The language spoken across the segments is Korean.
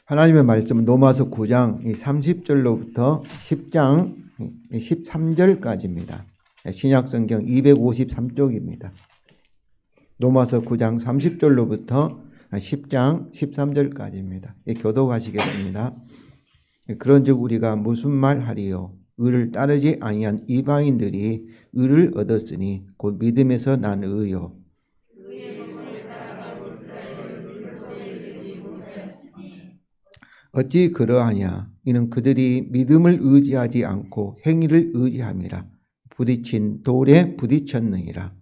하나님의 말씀은 로마서 9장 30절로부터 10장 13절까지입니다. 신약성경 253쪽입니다. 로마서 9장 30절로부터 10장 13절까지입니다. 교독하시겠습니다. 그런즉 우리가 무슨 말하리요? 의를 따르지 아니한 이방인들이 의를 얻었으니 곧 믿음에서 난 의요. 어찌 그러하냐? 이는 그들이 믿음을 의지하지 않고 행위를 의지함이라. 부딪힌 돌에 부딪혔느니라.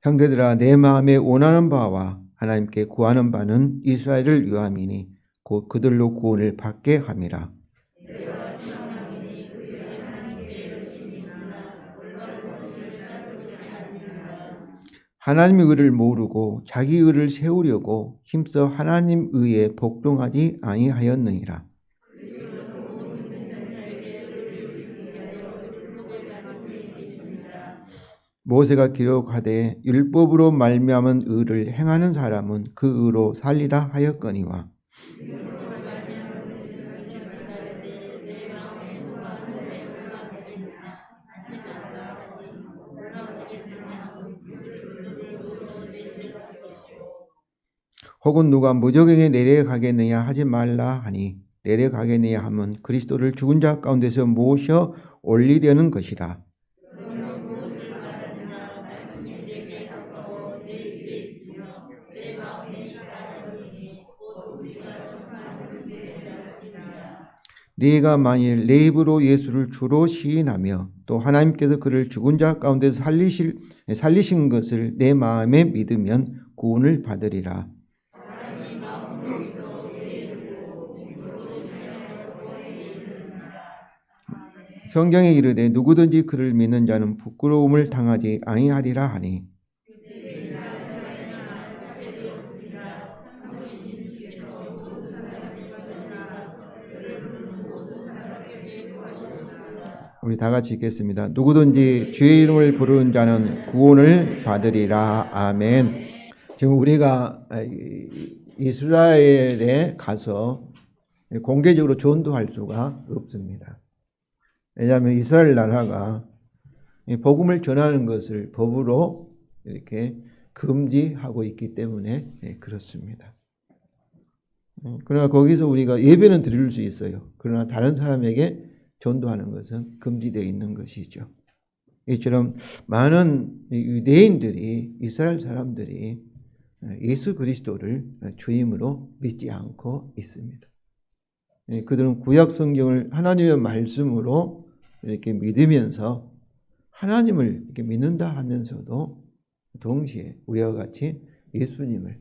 형제들아, 내 마음에 원하는 바와 하나님께 구하는 바는 이스라엘을 위함이니 곧 그들로 구원을 받게 함이라. 하나님의 의를 모르고 자기 의를 세우려고 힘써 하나님 의에 복종하지 아니하였느니라. 모세가 기록하되 율법으로 말미암은 의를 행하는 사람은 그 의로 살리라 하였거니와 혹은 누가 무적에게 내려가겠느냐 하지 말라 하니 내려가겠느냐 하면 그리스도를 죽은 자 가운데서 모셔 올리려는 것이라. 네가 만일 내 입으로 예수를 주로 시인하며 또 하나님께서 그를 죽은 자 가운데서 살리신 것을 내 마음에 믿으면 구원을 받으리라. 성경에 이르되 누구든지 그를 믿는 자는 부끄러움을 당하지 아니하리라 하니 우리 다 같이 읽겠습니다. 누구든지 주의 이름을 부르는 자는 구원을 받으리라. 아멘. 지금 우리가 이스라엘에 가서 공개적으로 전도할 수가 없습니다. 왜냐하면 이스라엘 나라가 복음을 전하는 것을 법으로 이렇게 금지하고 있기 때문에 그렇습니다. 그러나 거기서 우리가 예배는 드릴 수 있어요. 그러나 다른 사람에게 전도하는 것은 금지되어 있는 것이죠. 이처럼 많은 유대인들이 이스라엘 사람들이 예수 그리스도를 주임으로 믿지 않고 있습니다. 그들은 구약 성경을 하나님의 말씀으로 이렇게 믿으면서 하나님을 이렇게 믿는다 하면서도 동시에 우리와 같이 예수님을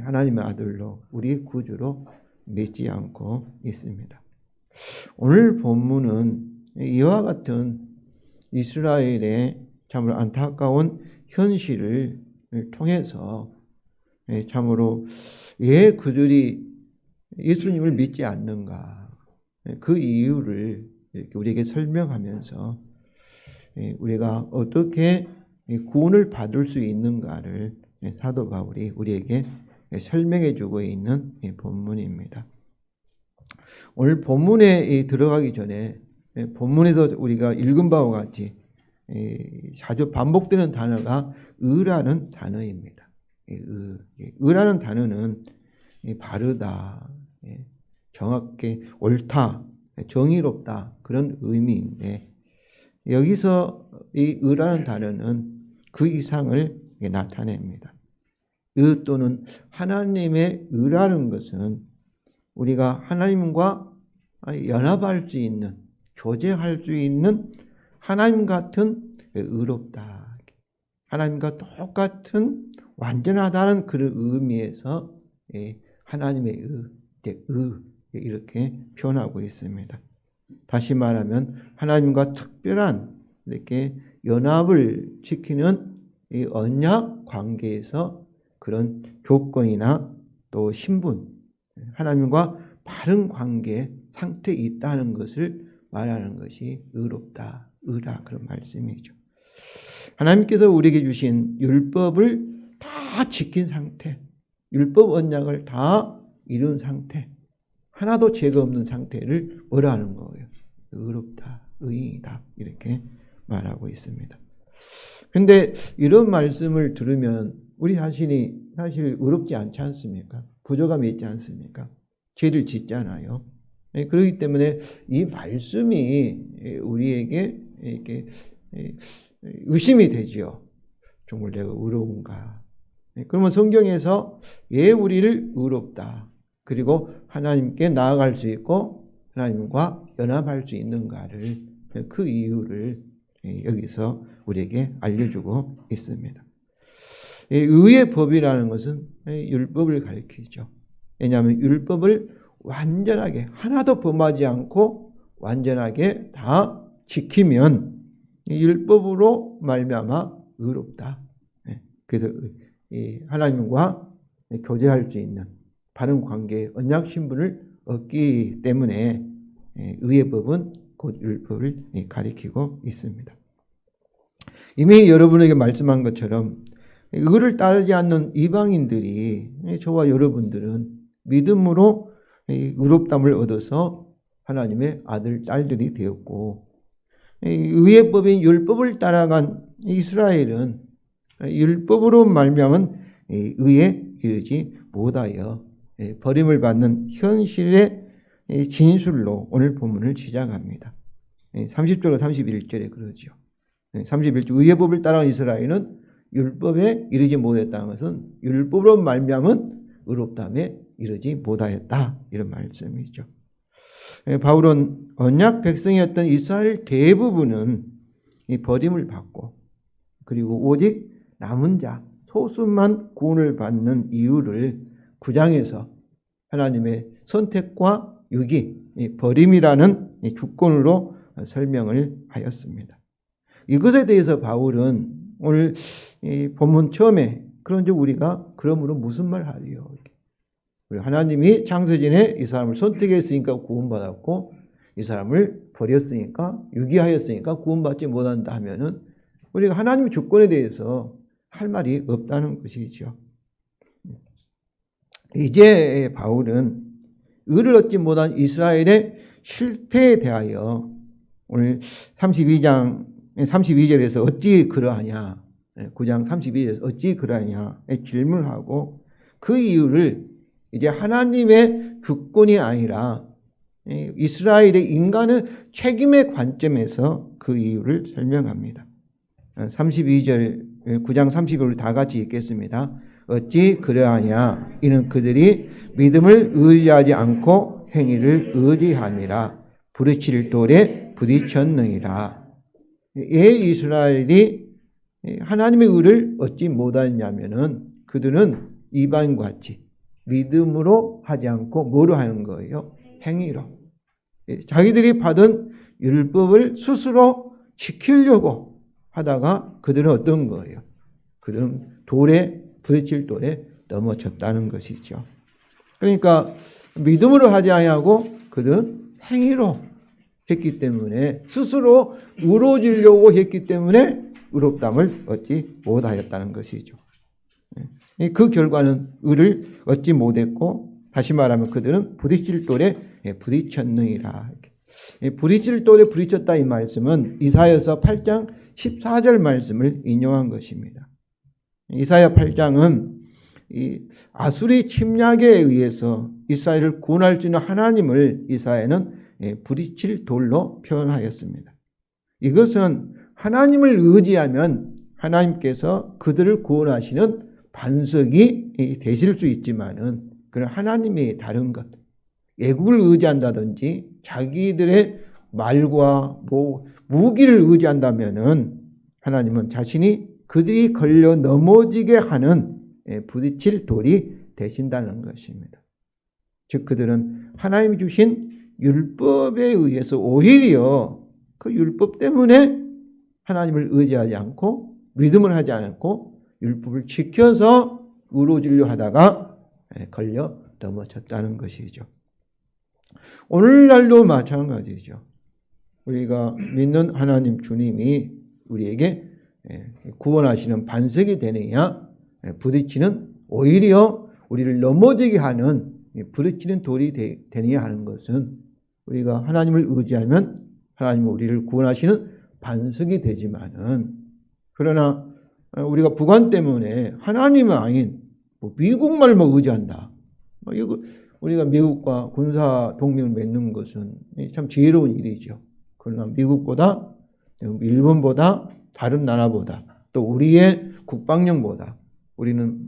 하나님의 아들로 우리 구주로 믿지 않고 있습니다. 오늘 본문은 이와 같은 이스라엘의 참으로 안타까운 현실을 통해서 참으로 왜 그들이 예수님을 믿지 않는가 그 이유를 이렇게 우리에게 설명하면서 우리가 어떻게 구원을 받을 수 있는가를 사도 바울이 우리에게 설명해 주고 있는 본문입니다. 오늘 본문에 들어가기 전에 본문에서 우리가 읽은 바와 같이 자주 반복되는 단어가 의라는 단어입니다. 의라는 단어는 바르다, 정확히 옳다, 정의롭다 그런 의미인데 여기서 이 의라는 단어는 그 이상을 나타냅니다. 의 또는 하나님의 의라는 것은 우리가 하나님과 연합할 수 있는, 교제할 수 있는 하나님 같은 의롭다. 하나님과 똑같은 완전하다는 그런 의미에서 하나님의 의 이렇게 표현하고 있습니다. 다시 말하면 하나님과 특별한 이렇게 연합을 지키는 이 언약 관계에서 그런 조건이나 또 신분, 하나님과 바른 관계 상태에 있다는 것을 말하는 것이 의롭다 의라 그런 말씀이죠. 하나님께서 우리에게 주신 율법을 다 지킨 상태, 율법 언약을 다 이룬 상태, 하나도 죄가 없는 상태를 뭐라 하는 거예요? 의롭다, 의인이다 이렇게 말하고 있습니다. 그런데 이런 말씀을 들으면 우리 자신이 사실 의롭지 않지 않습니까? 부족함이 있지 않습니까? 죄를 짓잖아요. 그렇기 때문에 이 말씀이 우리에게 이렇게 의심이 되죠. 정말 내가 의로운가? 그러면 성경에서 우리를 의롭다. 그리고 하나님께 나아갈 수 있고 하나님과 연합할 수 있는가를 그 이유를 여기서 우리에게 알려주고 있습니다. 의의 법이라는 것은 율법을 가리키죠. 왜냐하면 율법을 완전하게 하나도 범하지 않고 완전하게 다 지키면 율법으로 말미암아 의롭다. 그래서 하나님과 교제할 수 있는 바른 관계의 언약 신분을 얻기 때문에 의의 법은 곧 율법을 가리키고 있습니다. 이미 여러분에게 말씀한 것처럼 의를 따르지 않는 이방인들이 저와 여러분들은 믿음으로 의롭담을 얻어서 하나님의 아들, 딸들이 되었고 의의 법인 율법을 따라간 이스라엘은 율법으로 말미암은 의에 이르지 못하여 버림을 받는 현실의 진술로 오늘 본문을 시작합니다. 30절과 31절에 그러죠. 31절 의의 법을 따라간 이스라엘은 율법에 이르지 못했다는 것은 율법으로 말미암은 의롭다함에 이르지 못하였다 이런 말씀이죠. 바울은 언약 백성이었던 이스라엘 대부분은 이 버림을 받고 그리고 오직 남은 자 소수만 구원을 받는 이유를 9장에서 하나님의 선택과 유기, 버림이라는 주권으로 설명을 하였습니다. 이것에 대해서 바울은 오늘 본문 처음에 그런데 우리가 그러므로 무슨 말 하리요? 하나님이 창세전에 이 사람을 선택했으니까 구원받았고 이 사람을 버렸으니까 유기하였으니까 구원받지 못한다 하면은 우리가 하나님의 주권에 대해서 할 말이 없다는 것이죠. 이제 바울은 의를 얻지 못한 이스라엘의 실패에 대하여 오늘 32절에서 어찌 그러하냐 9장 32절에서 어찌 그러하냐 질문을 하고 그 이유를 이제 하나님의 주권이 아니라 이스라엘의 인간의 책임의 관점에서 그 이유를 설명합니다. 32절 9장 30절을 다 같이 읽겠습니다. 어찌 그러하냐 이는 그들이 믿음을 의지하지 않고 행위를 의지함이라 부딪힐 돌에 부딪혔느니라. 이스라엘이 하나님의 의를 얻지 못하냐면은 그들은 이방인과 같이 믿음으로 하지 않고 뭐로 하는 거예요? 행위로. 자기들이 받은 율법을 스스로 지키려고 하다가 그들은 어떤 거예요? 그들은 부딪힐 돌에 넘어졌다는 것이죠. 그러니까 믿음으로 하지 아니하고 그들은 행위로 했기 때문에 스스로 의로워지려고 했기 때문에 의롭담을 얻지 못하였다는 것이죠. 그 결과는 의를 얻지 못했고 다시 말하면 그들은 부딪힐 돌에 부딪혔느니라. 부딪힐 돌에 부딪혔다 이 말씀은 이사야서 8장 14절 말씀을 인용한 것입니다. 이사야 8장은 이 아수리 침략에 의해서 이스라엘을 구원할 수 있는 하나님을 이사야는 부딪힐 돌로 표현하였습니다. 이것은 하나님을 의지하면 하나님께서 그들을 구원하시는 반석이 되실 수 있지만은 그런 하나님이 다른 것, 애국을 의지한다든지 자기들의 말과 무기를 의지한다면은 하나님은 자신이 그들이 걸려 넘어지게 하는 부딪힐 돌이 되신다는 것입니다. 즉 그들은 하나님이 주신 율법에 의해서 오히려 그 율법 때문에 하나님을 의지하지 않고 믿음을 하지 않고 율법을 지켜서 의로워지려 하다가 걸려 넘어졌다는 것이죠. 오늘날도 마찬가지죠. 우리가 믿는 하나님 주님이 우리에게 구원하시는 반석이 되느냐, 부딪히는 오히려 우리를 넘어지게 하는 부딪히는 돌이 되느냐 하는 것은 우리가 하나님을 의지하면 하나님은 우리를 구원하시는 반석이 되지만은, 그러나 우리가 부관 때문에 하나님은 아닌 미국만 의지한다. 이거 우리가 미국과 군사 동맹을 맺는 것은 참 지혜로운 일이죠. 그러나 미국보다, 일본보다, 다른 나라보다, 또 우리의 국방력보다 우리는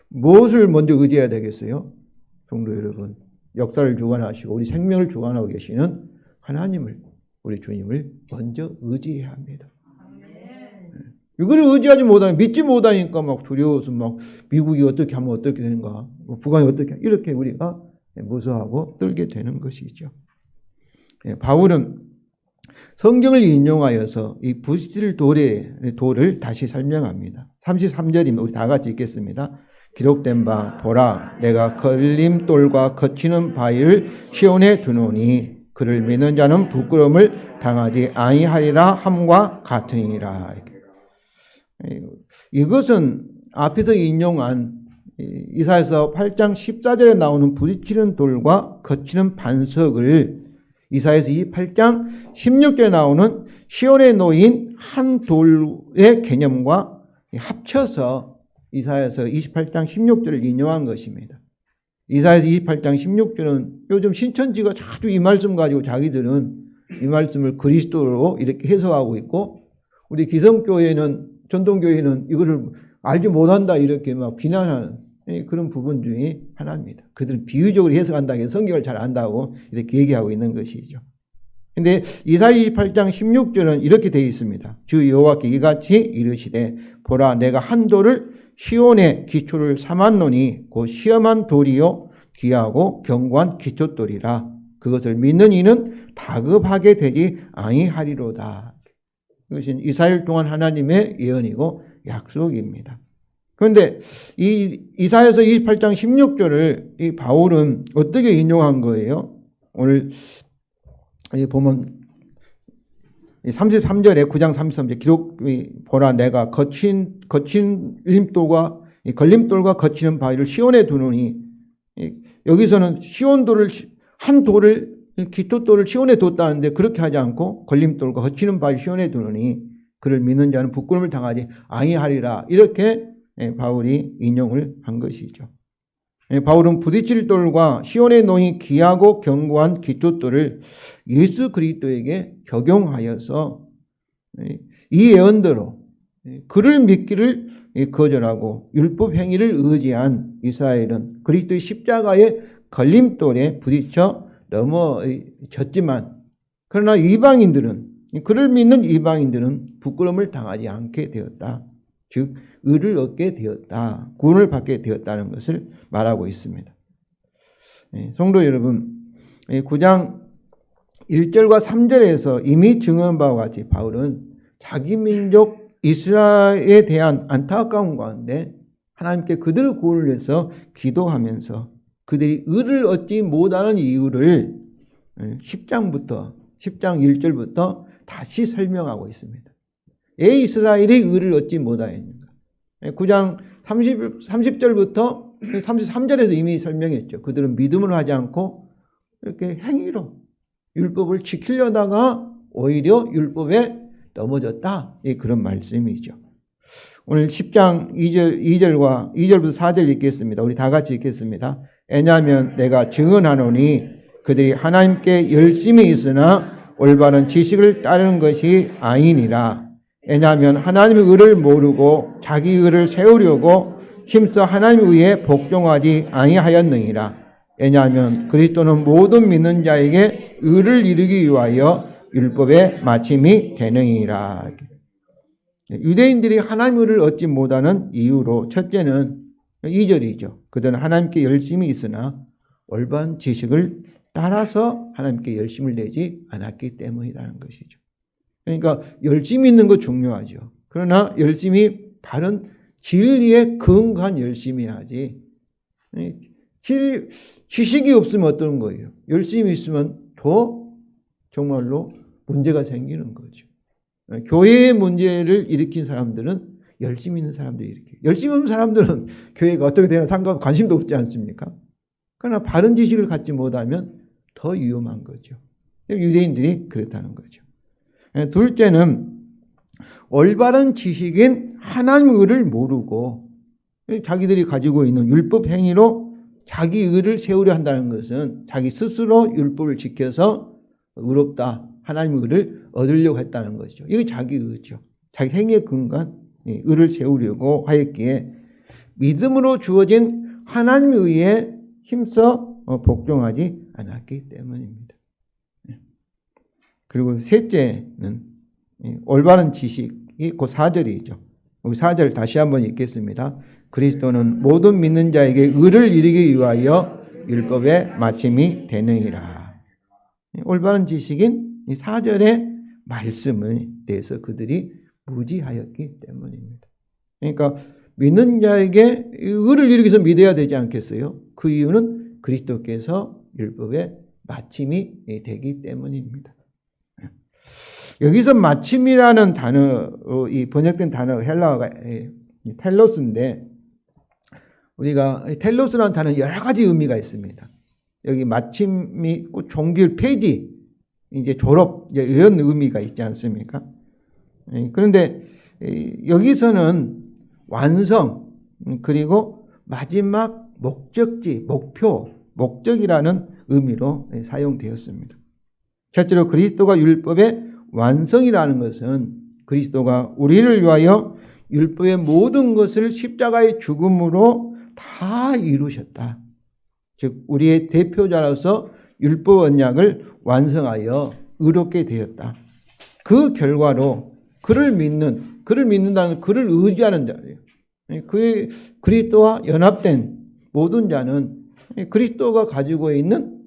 무엇을 먼저 의지해야 되겠어요? 성도 여러분, 역사를 주관하시고 우리 생명을 주관하고 계시는 하나님을, 우리 주님을 먼저 의지해야 합니다. 이걸 의지하지 못하면, 믿지 못하니까 막 두려워서 막 미국이 어떻게 하면 어떻게 되는가, 북한이 어떻게, 이렇게 우리가 무서워하고 떨게 되는 것이죠. 바울은 성경을 인용하여서 이 부딪힐 돌을 다시 설명합니다. 33절입니다. 우리 다 같이 읽겠습니다. 기록된 바 보라, 내가 걸림돌과 거치는 바위를 시온에 두노니 그를 믿는 자는 부끄러움을 당하지 아니하리라 함과 같으니라. 이것은 앞에서 인용한 이사야서 8장 14절에 나오는 부딪히는 돌과 거치는 반석을 이사야서 28장 16절에 나오는 시온에 놓인 한 돌의 개념과 합쳐서 이사야서 28장 16절을 인용한 것입니다. 이사야서 28장 16절은 요즘 신천지가 자주 이 말씀 가지고 자기들은 이 말씀을 그리스도로 이렇게 해석하고 있고, 우리 기성교회는, 전통교회는 이거를 알지 못한다 이렇게 막 비난하는 그런 부분 중에 하나입니다. 그들은 비유적으로 해석한다고 해서 성경을 잘 안다고 이렇게 얘기하고 있는 것이죠. 근데 이사야 28장 16절은 이렇게 되어 있습니다. 주 여호와께 이같이 이르시되 보라, 내가 한 돌을 시온의 기초를 삼았노니 곧 시험한 돌이요 귀하고 견고한 기초돌이라. 그것을 믿는 이는 다급하게 되지 아니하리로다. 이것은 이스라엘 동안 하나님의 예언이고 약속입니다. 그런데 이 이사야서 28장 16절을 이 바울은 어떻게 인용한 거예요? 오늘 보면 33절에 9장 33절 기록, 보라, 내가 거친 걸림돌과 거치는 바위를 시온에 두노니, 여기서는 시온돌을, 한 돌을, 기초돌을 시온에 뒀다는데 그렇게 하지 않고 걸림돌과 거치는 바위 시온에 두노니 그를 믿는 자는 부끄러움을 당하지 아니하리라. 이렇게 바울이 인용을 한 것이죠. 바울은 부딪힐 돌과 시온에 놓인 귀하고 견고한 기초돌을 예수 그리스도에게 적용하여서 이 예언대로 그를 믿기를 거절하고 율법 행위를 의지한 이스라엘은 그리스도의 십자가의 걸림돌에 부딪혀 넘어졌지만, 그러나 이방인들은, 그를 믿는 이방인들은 부끄러움을 당하지 않게 되었다. 즉 의를 얻게 되었다. 구원을 받게 되었다는 것을 말하고 있습니다. 성도 여러분, 9장 1절과 3절에서 이미 증언한 바와 같이 바울은 자기 민족 이스라엘에 대한 안타까움 가운데 하나님께 그들을 구원을 위해서 기도하면서 그들이 의를 얻지 못하는 이유를 10장 1절부터 다시 설명하고 있습니다. 왜 이스라엘이 의를 얻지 못하였는가? 9장 30절부터 33절에서 이미 설명했죠. 그들은 믿음으로 하지 않고 이렇게 행위로 율법을 지키려다가 오히려 율법에 넘어졌다. 그런 말씀이죠. 오늘 10장 2절부터 4절 읽겠습니다. 우리 다 같이 읽겠습니다. 왜냐하면 내가 증언하노니 그들이 하나님께 열심히 있으나 올바른 지식을 따르는 것이 아니니라. 왜냐하면 하나님의 의를 모르고 자기 의를 세우려고 힘써 하나님의 의에 복종하지 아니하였느니라. 왜냐하면 그리스도는 모든 믿는 자에게 의를 이루기 위하여 율법의 마침이 되느니라. 유대인들이 하나님의 의를 얻지 못하는 이유로 첫째는 2절이죠. 그들은 하나님께 열심히 있으나 올바른 지식을 따라서 하나님께 열심을 내지 않았기 때문이라는 것이죠. 그러니까 열심히 있는 거 중요하죠. 그러나 열심히 바른 진리에 근거한 열심히 하지. 지식이 없으면 어떤 거예요? 열심히 있으면 더 정말로 문제가 생기는 거죠. 교회의 문제를 일으킨 사람들은 열심히 있는 사람들이 일으켜요. 열심히 있는 사람들은 교회가 어떻게 되나 관심도 없지 않습니까? 그러나 바른 지식을 갖지 못하면 더 위험한 거죠. 유대인들이 그렇다는 거죠. 둘째는 올바른 지식인 하나님의 의를 모르고 자기들이 가지고 있는 율법 행위로 자기 의를 세우려 한다는 것은 자기 스스로 율법을 지켜서 의롭다, 하나님의 의를 얻으려고 했다는 것이죠. 이게 자기 의죠. 자기 행위에 근거한 의를 세우려고 하였기에 믿음으로 주어진 하나님의 의에 힘써 복종하지 않았기 때문입니다. 그리고 셋째는 올바른 지식이 곧 4절이죠. 우리 4절 다시 한번 읽겠습니다. 그리스도는 모든 믿는 자에게 의를 이루기 위하여 율법의 마침이 되느니라. 올바른 지식인 4절의 말씀에 대해서 그들이 무지하였기 때문입니다. 그러니까 믿는 자에게 의를 이루기 위해서 믿어야 되지 않겠어요? 그 이유는 그리스도께서 율법의 마침이 되기 때문입니다. 여기서 마침이라는 단어로 이 번역된 단어 헬라어가 텔로스인데 우리가 텔로스라는 단어는 여러 가지 의미가 있습니다. 여기 마침이 꼭 종결 폐지, 이제 졸업 이런 의미가 있지 않습니까? 그런데 여기서는 완성 그리고 마지막 목적지, 목적이라는 의미로 사용되었습니다. 실제로 그리스도가 율법의 완성이라는 것은 그리스도가 우리를 위하여 율법의 모든 것을 십자가의 죽음으로 다 이루셨다. 즉 우리의 대표자로서 율법 언약을 완성하여 의롭게 되었다. 그 결과로 그를 믿는다는 그를 의지하는 자예요. 그의 그리스도와 연합된 모든 자는 그리스도가 가지고 있는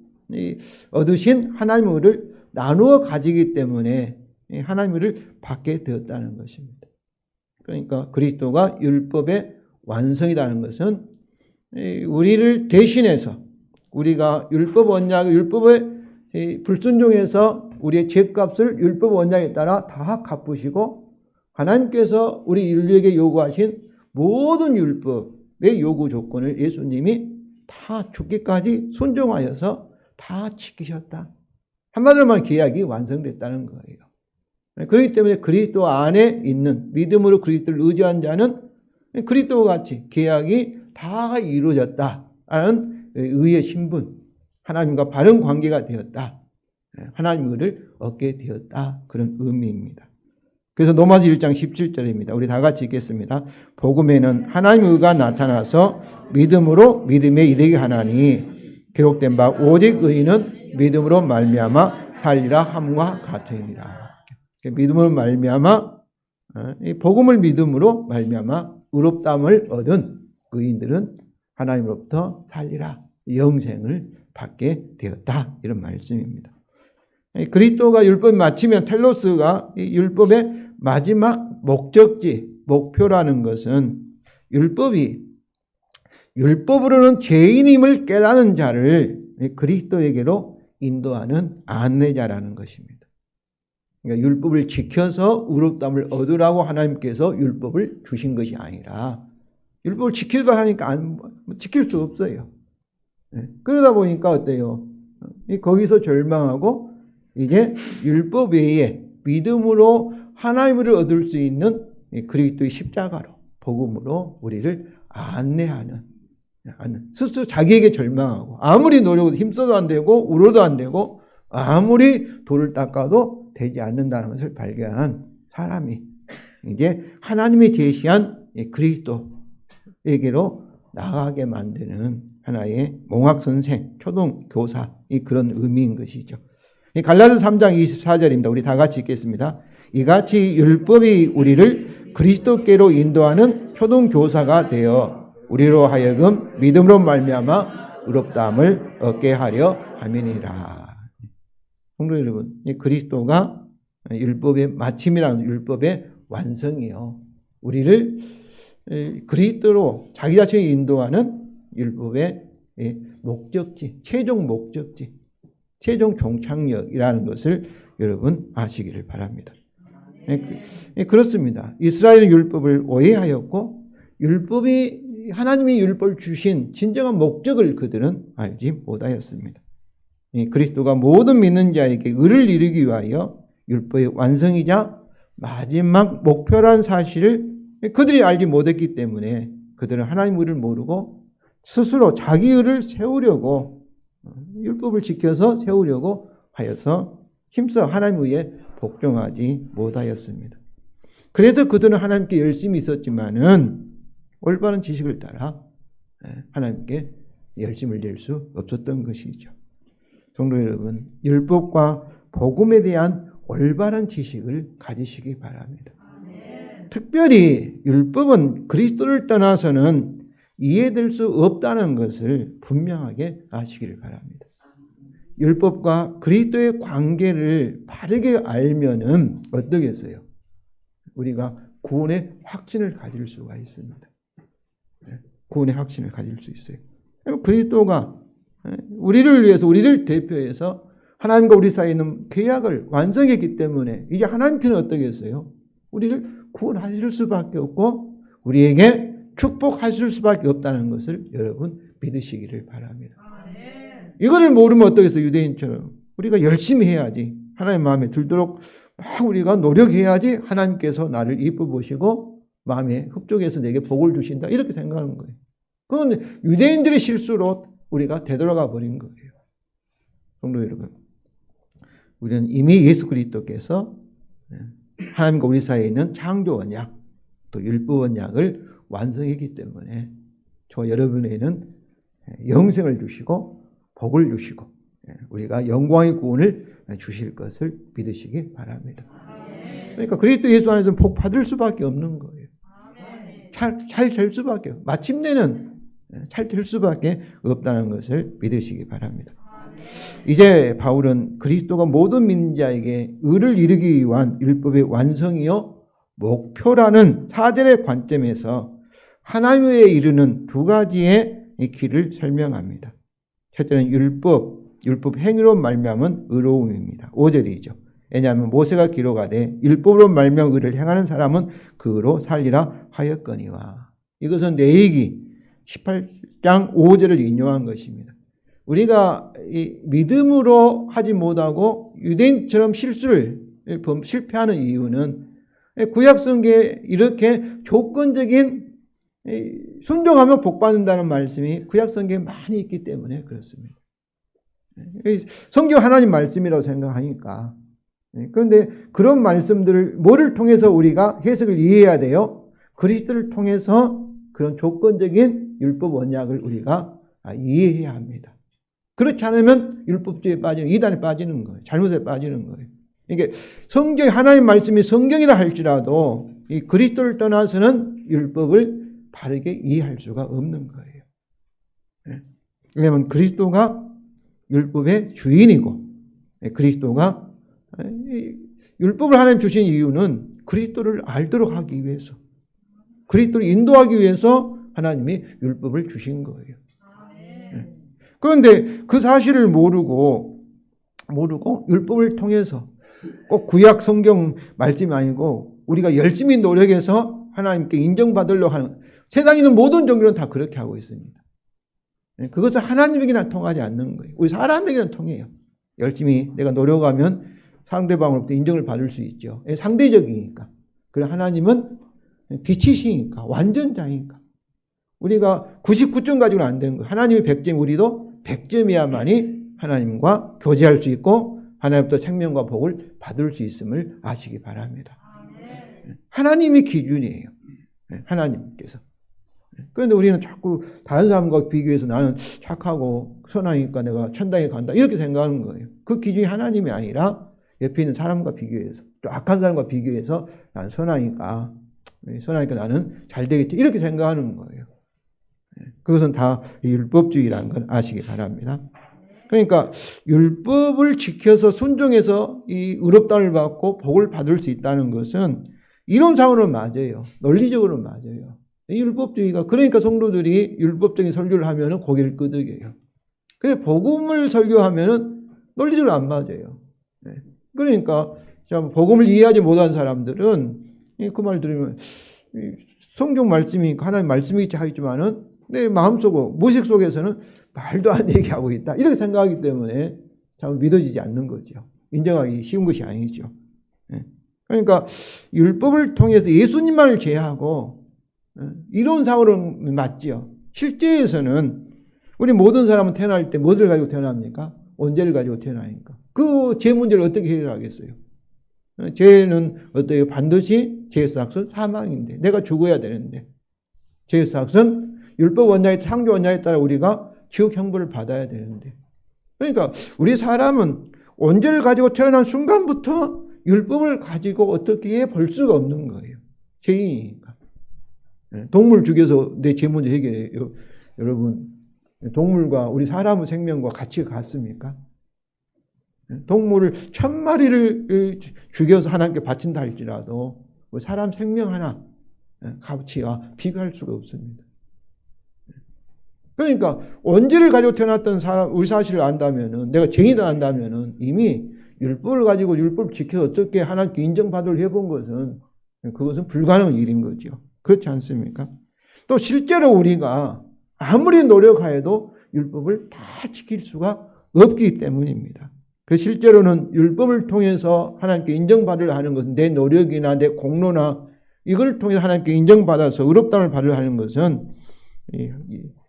얻으신 하나님의 의를 나누어 가지기 때문에 하나님의 의를 받게 되었다는 것입니다. 그러니까 그리스도가 율법의 완성이라는 것은 우리를 대신해서 우리가 율법 언약, 율법의 불순종해서 우리의 죄값을 율법 언약에 따라 다 갚으시고 하나님께서 우리 인류에게 요구하신 모든 율법의 요구 조건을 예수님이 다 죽기까지 순종하여서 다 지키셨다. 한마디로 말하면 계약이 완성됐다는 거예요. 그렇기 때문에 그리스도 안에 있는 믿음으로 그리스도를 의지한 자는 그리스도와 같이 계약이 다 이루어졌다라는 의의 신분, 하나님과 바른 관계가 되었다. 하나님의 의를 얻게 되었다. 그런 의미입니다. 그래서 로마서 1장 17절입니다. 우리 다 같이 읽겠습니다. 복음에는 하나님의 의가 나타나서 믿음으로 믿음에 이르게 하나니 기록된 바 오직 의인은 믿음으로 말미암아 살리라 함과 같으니라. 믿음으로 말미암아 이 복음을 믿음으로 말미암아 의롭다함을 얻은 의인들은 하나님으로부터 살리라 영생을 받게 되었다. 이런 말씀입니다. 그리스도가 율법을 마치면 텔로스가 이 율법의 마지막 목적지, 목표라는 것은 율법으로는 죄인임을 깨닫는 자를 그리스도에게로 인도하는 안내자라는 것입니다. 그러니까 율법을 지켜서 의롭다함을 얻으라고 하나님께서 율법을 주신 것이 아니라 율법을 지키려고 하니까 지킬 수 없어요. 그러다 보니까 어때요? 거기서 절망하고 이제 율법 외에 믿음으로 하나님을 얻을 수 있는 그리스도의 십자가로 복음으로 우리를 안내하는 스스로 자기에게 절망하고 아무리 노력해도 힘써도 안 되고 울어도 안 되고 아무리 돌을 닦아도 되지 않는다는 것을 발견한 사람이 이제 하나님이 제시한 그리스도에게로 나가게 만드는 하나의 몽학선생, 초등교사의 그런 의미인 것이죠. 갈라디아서 3장 24절입니다. 우리 다 같이 읽겠습니다. 이같이 율법이 우리를 그리스도께로 인도하는 초등교사가 되어 우리로 하여금 믿음으로 말미암아 의롭다함을 얻게 하려 함이니라. 성도 여러분, 그리스도가 율법의 마침이라는 율법의 완성이요. 우리를 그리스도로 자기 자신을 인도하는 율법의 목적지, 최종 목적지, 최종 종착역이라는 것을 여러분 아시기를 바랍니다. 그렇습니다. 이스라엘은 율법을 오해하였고 율법이 하나님이 율법을 주신 진정한 목적을 그들은 알지 못하였습니다. 그리스도가 모든 믿는 자에게 의를 이루기 위하여 율법의 완성이자 마지막 목표라는 사실을 그들이 알지 못했기 때문에 그들은 하나님 의를 모르고 스스로 자기 의를 세우려고 율법을 지켜서 세우려고 하여서 힘써 하나님 의에 복종하지 못하였습니다. 그래서 그들은 하나님께 열심히 있었지만은 올바른 지식을 따라 하나님께 열심을 낼 수 없었던 것이죠. 성도 여러분, 율법과 복음에 대한 올바른 지식을 가지시기 바랍니다. 특별히 율법은 그리스도를 떠나서는 이해될 수 없다는 것을 분명하게 아시기를 바랍니다. 율법과 그리스도의 관계를 바르게 알면은 어떠겠어요? 우리가 구원의 확신을 가질 수가 있습니다. 구원의 확신을 가질 수 있어요. 그리스도가 우리를 위해서, 우리를 대표해서 하나님과 우리 사이에 있는 계약을 완성했기 때문에 이제 하나님께는 어떠겠어요? 우리를 구원하실 수밖에 없고 우리에게 축복하실 수밖에 없다는 것을 여러분 믿으시기를 바랍니다. 이거를 모르면 어떠겠어요? 유대인처럼 우리가 열심히 해야지, 하나님 마음에 들도록 막 우리가 노력해야지 하나님께서 나를 이뻐 보시고 마음에 흡족해서 내게 복을 주신다, 이렇게 생각하는 거예요. 그건 유대인들의 실수로 우리가 되돌아가 버린 거예요. 성도 여러분, 우리는 이미 예수 그리스도께서 하나님과 우리 사이에 있는 창조 언약, 또 율법 언약을 완성했기 때문에 저 여러분에게는 영생을 주시고 복을 주시고 우리가 영광의 구원을 주실 것을 믿으시기 바랍니다. 그러니까 그리스도 예수 안에서 복 받을 수밖에 없는 거예요. 잘 될 수밖에, 마침내는 잘 될 수밖에 없다는 것을 믿으시기 바랍니다. 이제 바울은 그리스도가 모든 믿는 자에게 의를 이루기 위한 율법의 완성이요 목표라는 4절의 관점에서 하나님에 이르는 두 가지의 길을 설명합니다. 첫째는 율법 행위로 말미암은 의로움입니다. 5절이죠. 왜냐하면 모세가 기록하되 율법으로 말미암은 의를 행하는 사람은 그 의로 살리라 하였거니와. 이것은 레위기 18장 5절을 인용한 것입니다. 우리가 이 믿음으로 하지 못하고 유대인처럼 실패하는 이유는 구약성경에 이렇게 조건적인 순종하면 복받는다는 말씀이 구약성경에 많이 있기 때문에 그렇습니다. 성경 하나님 말씀이라고 생각하니까. 그런데 그런 말씀들을 뭐를 통해서 우리가 해석을 이해해야 돼요? 그리스도를 통해서 그런 조건적인 율법 언약을 우리가 이해해야 합니다. 그렇지 않으면 율법주의에 빠지는, 이단에 빠지는 거예요. 잘못에 빠지는 거예요. 이게 성경, 하나님 말씀이 성경이라 할지라도 이 그리스도를 떠나서는 율법을 바르게 이해할 수가 없는 거예요. 왜냐하면 그리스도가 율법의 주인이고, 그리스도가 율법을 하나님 주신 이유는 그리스도를 알도록 하기 위해서, 그리스도를 인도하기 위해서 하나님이 율법을 주신 거예요. 그런데 그 사실을 모르고 율법을 통해서 꼭 구약 성경 말씀이 아니고 우리가 열심히 노력해서 하나님께 인정받으려고 하는, 세상에 있는 모든 종교는 다 그렇게 하고 있습니다. 그것은 하나님에게는 통하지 않는 거예요. 우리 사람에게는 통해요. 열심히 내가 노력하면 상대방으로부터 인정을 받을 수 있죠. 상대적이니까. 그리고 하나님은 빛이시니까, 완전자니까. 우리가 99점 가지고는 안 되는 거예요. 하나님이 100점, 우리도 100점이야만이 하나님과 교제할 수 있고 하나님부터 생명과 복을 받을 수 있음을 아시기 바랍니다. 하나님이 기준이에요. 하나님께서. 그런데 우리는 자꾸 다른 사람과 비교해서 나는 착하고 선하니까 내가 천당에 간다, 이렇게 생각하는 거예요. 그 기준이 하나님이 아니라 옆에 있는 사람과 비교해서, 또 악한 사람과 비교해서 나는 선하니까 나는 잘 되겠지, 이렇게 생각하는 거예요. 그것은 다 율법주의라는 걸 아시기 바랍니다. 그러니까 율법을 지켜서 순종해서 이 의롭다함을 받고 복을 받을 수 있다는 것은 이론상으로는 맞아요. 논리적으로는 맞아요. 이 율법주의가, 그러니까 성도들이 율법적인 설교를 하면은 고개를 끄덕여요. 근데 복음을 설교하면은 논리적으로 안 맞아요. 그러니까 참 복음을 이해하지 못한 사람들은 그 말 들으면 성경 말씀이 하나님 말씀이겠지 하겠지만은 내 마음속으로 무의식 속에서는 말도 안 얘기하고 있다 이렇게 생각하기 때문에 참 믿어지지 않는 거죠. 인정하기 쉬운 것이 아니죠. 그러니까 율법을 통해서 예수님만을 제외하고 이론상으로는 맞죠. 실제에서는 우리 모든 사람은 태어날 때 무엇을 가지고 태어납니까? 언제를 가지고 태어나니까. 그 죄 문제를 어떻게 해결하겠어요? 죄는 어때요? 반드시 죄의 삭은 사망인데 내가 죽어야 되는데 죄의 삭은 율법 원칙, 창조 원칙에 따라 우리가 지옥 형벌을 받아야 되는데 그러니까 우리 사람은 언제를 가지고 태어난 순간부터 율법을 가지고 어떻게 볼 수가 없는 거예요. 죄인이니까. 동물 죽여서 내 죄 문제 해결해요. 여러분 동물과 우리 사람의 생명과 가치가 같습니까? 동물을 1000마리를 죽여서 하나님께 바친다 할지라도 사람 생명 하나 가치와 비교할 수가 없습니다. 그러니까 언제를 가지고 태어났던 사람 우리 사실을 안다면은 내가 죄인을 안다면은 이미 율법을 가지고 율법을 지켜서 어떻게 하나님께 인정받을 해본 것은 그것은 불가능한 일인 거죠. 그렇지 않습니까? 또 실제로 우리가 아무리 노력하여도 율법을 다 지킬 수가 없기 때문입니다. 그 실제로는 율법을 통해서 하나님께 인정받으려 하는 것은 내 노력이나 내 공로나 이걸 통해서 하나님께 인정받아서 의롭다움을 받으려 하는 것은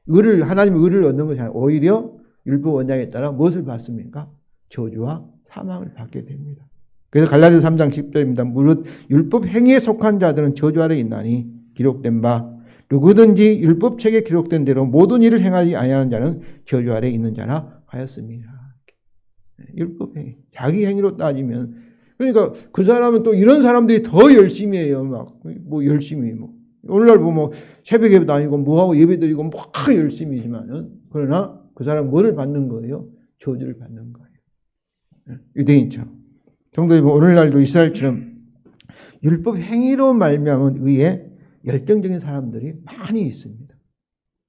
하나님의 의를 얻는 것이 아니라 오히려 율법 원칙에 따라 무엇을 받습니까? 저주와 사망을 받게 됩니다. 그래서 갈라디아서 3장 10절입니다. 무릇 율법 행위에 속한 자들은 저주 아래 있나니 기록된 바 누구든지 율법책에 기록된 대로 모든 일을 행하지 아니하는 자는 저주 아래 있는 자라 하였습니다. 율법 행위. 자기 행위로 따지면 그러니까 그 사람은 또 이런 사람들이 더 열심히 해요. 열심히 오늘날 보면 새벽 예배 다니고 뭐하고 예배 드리고 막 열심히지만은 그러나 그 사람은 뭐를 받는 거예요? 저주를 받는 거예요. 유대인처럼. 성도님 오늘날도 이스라엘처럼 율법 행위로 말미암은 의에 열정적인 사람들이 많이 있습니다.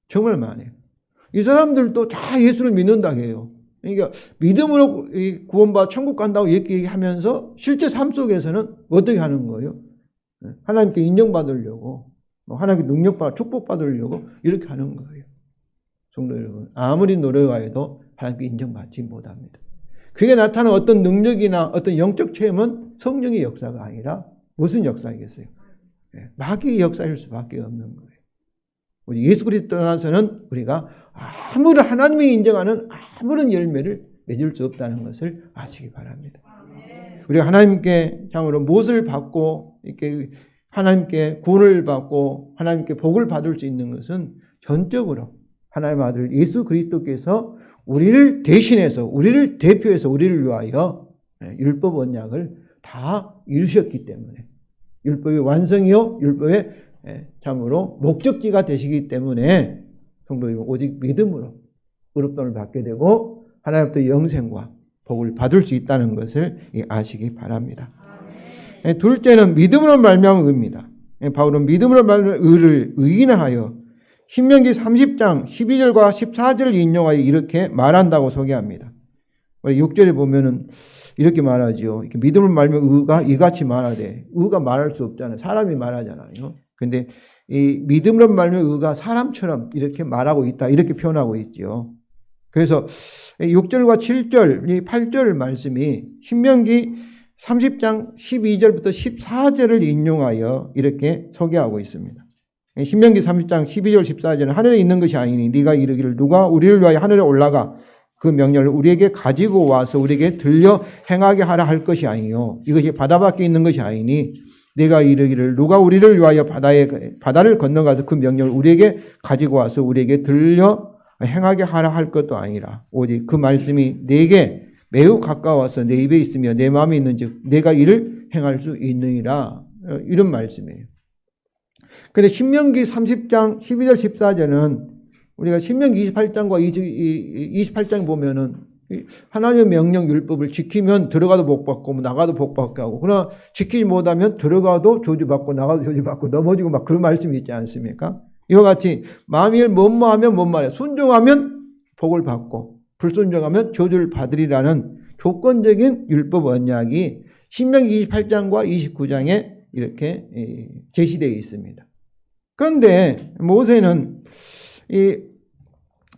정말 많아요. 이 사람들도 다 예수를 믿는다 해요. 그러니까 믿음으로 구원받아 천국 간다고 얘기하면서 실제 삶 속에서는 어떻게 하는 거예요? 하나님께 인정받으려고 하나님께 능력받아 축복받으려고 이렇게 하는 거예요. 성도 여러분 아무리 노력하여도 하나님께 인정받지 못합니다. 그게 나타나는 어떤 능력이나 어떤 영적 체험은 성령의 역사가 아니라 무슨 역사이겠어요? 마귀의 역사일 수밖에 없는 거예요. 우리 예수 그리스도 떠나서는 우리가 아무런 하나님이 인정하는 아무런 열매를 맺을 수 없다는 것을 아시기 바랍니다. 우리가 하나님께 참으로 무엇을 받고 이렇게 하나님께 구원을 받고 하나님께 복을 받을 수 있는 것은 전적으로 하나님의 아들 예수 그리스도께서 우리를 대신해서 우리를 대표해서 우리를 위하여 율법 언약을 다 이루셨기 때문에 율법의 완성이요 율법의 참으로 목적지가 되시기 때문에 성도님 오직 믿음으로 의롭다움을 받게 되고 하나님부터 영생과 복을 받을 수 있다는 것을 아시기 바랍니다. 둘째는 믿음으로 말미암은 의입니다. 바울은 믿음으로 말미암은 의를 의인하여 신명기 30장 12절과 14절을 인용하여 이렇게 말한다고 소개합니다. 6절에 보면은 이렇게 말하죠. 이렇게 믿음을 말하면 의가 이같이 말하되 의가 말할 수 없잖아요. 사람이 말하잖아요. 근데 이 믿음으로 말하면 의가 사람처럼 이렇게 말하고 있다. 이렇게 표현하고 있죠. 그래서 6절과 7절, 이 8절 말씀이 신명기 30장 12절부터 14절을 인용하여 이렇게 소개하고 있습니다. 신명기 30장 12절 14절은 하늘에 있는 것이 아니니 네가 이르기를 누가 우리를 위하여 하늘에 올라가 그 명령을 우리에게 가지고 와서 우리에게 들려 행하게 하라 할 것이 아니요 이것이 바다 밖에 있는 것이 아니니 네가 이르기를 누가 우리를 위하여 바다를 건너가서 그 명령을 우리에게 가지고 와서 우리에게 들려 행하게 하라 할 것도 아니라 오직 그 말씀이 내게 매우 가까워서 내 입에 있으며 내 마음에 있는즉 내가 이를 행할 수 있느니라 이런 말씀이에요. 그런데 신명기 30장 12절 14절은 우리가 신명기 28장과 28장 보면은 하나님의 명령 율법을 지키면 들어가도 복받고 나가도 복받게 하고 그러나 지키지 못하면 들어가도 저주받고 나가도 저주받고 넘어지고 막 그런 말씀이 있지 않습니까? 이와 같이 만일 뭐뭐하면 뭔 말이야. 순종하면 복을 받고 불순종하면 저주를 받으리라는 조건적인 율법 언약이 신명기 28장과 29장에 이렇게 제시되어 있습니다. 그런데 모세는 이